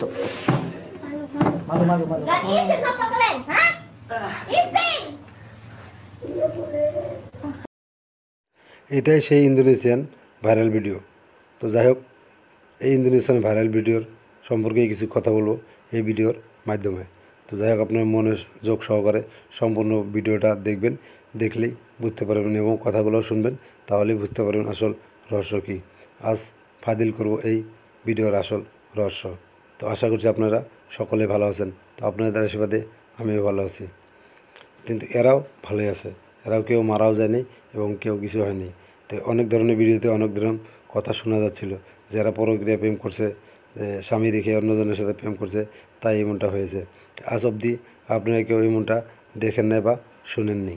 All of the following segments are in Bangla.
তো মারো মারো মারো এটাই সেই ইন্দোনেশিয়ান ভাইরাল ভিডিও। তো যাই হোক, এই ইন্দোনেশিয়ান ভাইরাল ভিডিওর সম্পর্কে কিছু কথা বলবো এই ভিডিওর মাধ্যমে। তো যাই হোক, আপনার মনোযোগ সহকারে সম্পূর্ণ ভিডিওটা দেখবেন, দেখলেই বুঝতে পারবেন এবং কথাগুলো শুনবেন, তাহলেই বুঝতে পারবেন আসল রহস্য কী। আজ ফাদিল করব এই ভিডিওর আসল রহস্য। তো আশা করছি আপনারা সকলে ভালো আছেন। তো আপনাদের আশীর্বাদে আমিও ভালো আছি। কিন্তু এরাও ভালোই আছে, এরাও কেউ মারাও যায়নি এবং কেউ কিছু হয়নি। তো অনেক ধরনের ভিডিওতে অনেক ধরনের কথা শোনা যাচ্ছিল যে এরা পরক্রিয়া প্রেম করছে, যে স্বামী রেখে অন্যজনের সাথে প্রেম করছে, তাই এমনটা হয়েছে। আজ অবধি আপনারা কেউ এমনটা দেখেন নাই বা শুনেননি।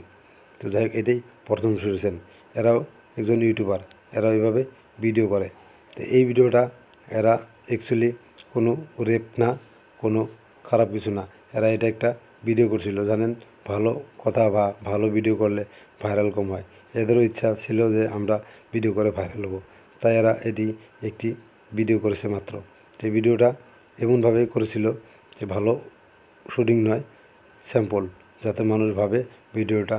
তো যাই হোক, এটাই প্রথম শুনেছেন। এরাও একজন ইউটিউবার, এরাও এইভাবে ভিডিও করে। তো এই ভিডিওটা এরা অ্যাকচুয়ালি কোনো রেপ না, কোনো খারাপ কিছু না। এরা এটা একটা ভিডিও করছিল, জানেন, ভালো কথা বা ভালো ভিডিও করলে ভাইরাল কম হয়। এদেরও ইচ্ছা ছিল যে আমরা ভিডিও করে ভাইরাল হব, তাই এরা এটি একটি ভিডিও করেছে মাত্র। তো এই ভিডিওটা এমনভাবেই করেছিল যে ভালো শুটিং নয়, স্যাম্পল, যাতে মানুষ ভাবে ভিডিওটা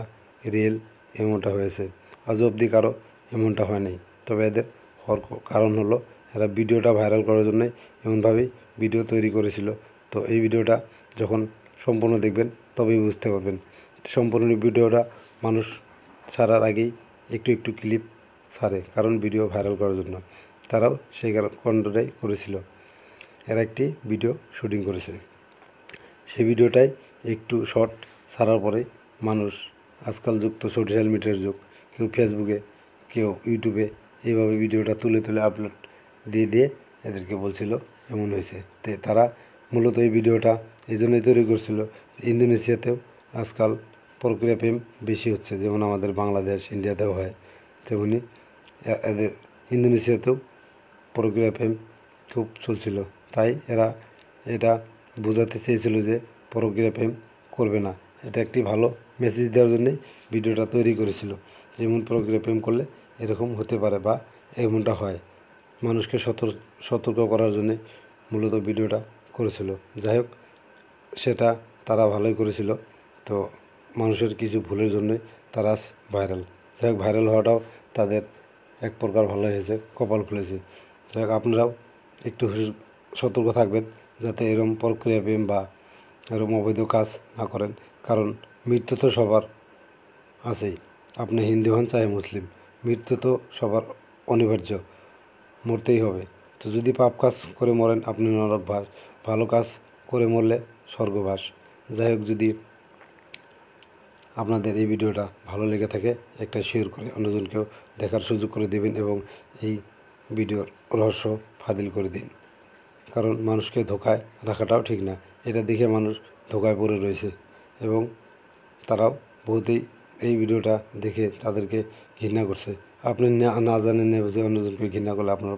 রিয়েল এমনটা হয়েছে। আজ অবধি কারো এমনটা হয়নি। তবে এদের হওয়ার কারণ হলো এরা ভিডিওটা ভাইরাল করার জন্যই এমনভাবেই ভিডিও তৈরি করেছিল। তো এই ভিডিওটা যখন সম্পূর্ণ দেখবেন তবেই বুঝতে পারবেন। সম্পূর্ণ ভিডিওটা মানুষ ছাড়ার আগেই একটু একটু ক্লিপ ছাড়ে, কারণ ভিডিও ভাইরাল করার জন্য। তারাও সেই কন্টেন্টটাই করেছিল। এরা একটি ভিডিও শুটিং করেছে, সেই ভিডিওটাই একটু শর্ট ছাড়ার পরে মানুষ, আজকাল যুগ তো সোশ্যাল মিডিয়ার যুগ, কেউ ফেসবুকে, কেউ ইউটিউবে এইভাবে ভিডিওটা তুলে তুলে আপলোড দিয়ে দিয়ে এদেরকে বলছিল এমন হয়েছে। তো তারা মূলত এই ভিডিওটা এই জন্যই তৈরি করছিল, ইন্দোনেশিয়াতেও আজকাল প্রক্রিয়া প্রেম বেশি হচ্ছে, যেমন আমাদের বাংলাদেশ ইন্ডিয়াতেও হয়, তেমনি এদের ইন্দোনেশিয়াতেও প্রক্রিয়া প্রেম খুব চলছিল। তাই এরা এটা বোঝাতে চেয়েছিল যে প্রক্রিয়া প্রেম করবে না। এটা একটি ভালো মেসেজ দেওয়ার জন্যই ভিডিওটা তৈরি করেছিল। এমন প্রক্রিয়া প্রেম করলে এরকম হতে পারে বা এমনটা হয়, মানুষকে সতর্ক করার জন্যে মূলত ভিডিওটা করেছিল। যাই হোক, সেটা তারা ভালোই করেছিল। তো মানুষের কিছু ভুলের জন্যই তারা ভাইরাল। যাই হোক, ভাইরাল হওয়াটাও তাদের এক প্রকার ভালো হয়েছে, কপাল খুলেছে। যাই হোক, আপনারাও একটু সতর্ক থাকবেন যাতে এরম প্রক্রিয়া প্রেম বা এরম অবৈধ কাজ না করেন, কারণ মৃত্যু তো সবার আছেই। আপনি হিন্দু হন চাহে মুসলিম, মৃত্যু তো সবার অনিবার্য, মরতেই হবে। তো যদি পাপ কাজ করে মরেন আপনি নরকবাস, ভালো কাজ করে মরলে স্বর্গবাস। যাই হোক, যদি আপনাদের এই ভিডিওটা ভালো লেগে থাকে একটা শেয়ার করে অন্যজনকেও দেখার সুযোগ করে দেবেন এবং এই ভিডিওর রহস্য ফাদিল করে দিন, কারণ মানুষকে ধোকায় রাখাটাও ঠিক না। এটা দেখে মানুষ ধোকায় পড়ে রয়েছে এবং তারাও বহুতেই এই ভিডিওটা দেখে তাদেরকে ঘৃণা করছে। আপনি না জানেন না বুঝে অন্যজনকে ঘৃণা করলে আপনার